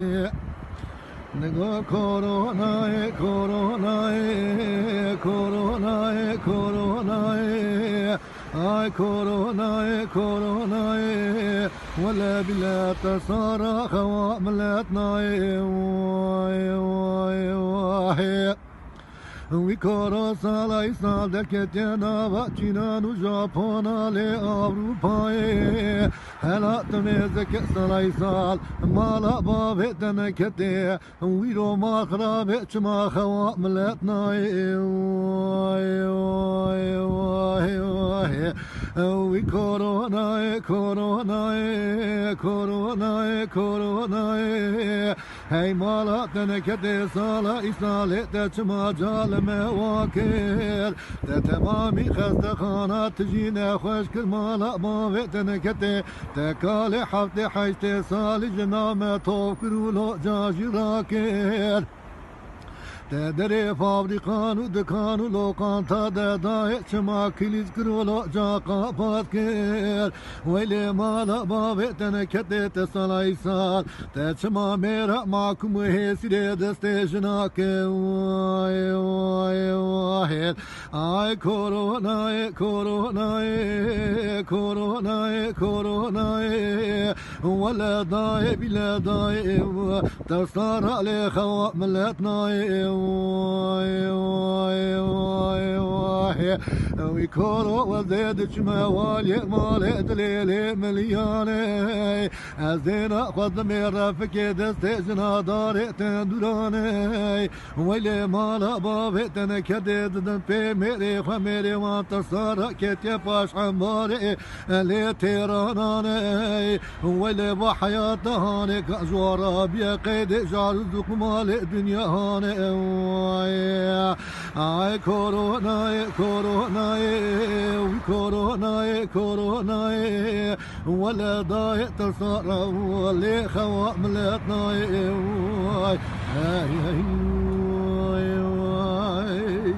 Nega corona corona corona corona ay corona corona ولا بلا تصارى خواملتنا واي ويكورو سالاي سالدك تينا باتشينا نو جابونا لأوروباي هلا تميزك سالاي سال مالا بابتنا كتي ويرو ما خرابتش ما خوا ملتنا ويكورونا كورونا كورونا كورونا هاي مالا تنكتي سالاي سالتش ما جال مواكل تمامي خزدخانات تجينا خوش كل مالا ما بيتنا كتي تكالي حفتي حيشتي صالي جنامة توكرو لو جاجي راكل تدري فابريقان ودكان ولوقان تادا دايت شما كليز كرولو جاقا باتكير ويلي مالا بابتنا كتي تسالاي سال تشما ميرا معكم وهيسي دستيجناك واي واي واي اي كورونا كورونا كورونا كورونا ولا داي بلا داي تصار علي خوا ملتنا ويكورو وزيد شموالي مالي دليلي ملياني ازينا خذ ميرا فكي دستيجنا داري تندراني ويلي مالا بابي تنكدد دن في ميري خميري وانتصار كتي باش عماري اللي تيراناني ويلي بحياة هاني كأجوارا بيقيد جارزوك مالي دنيا هاني اي كورونا كورونا كورونا كورونا ولا ضايق تصار ولا خواملتنا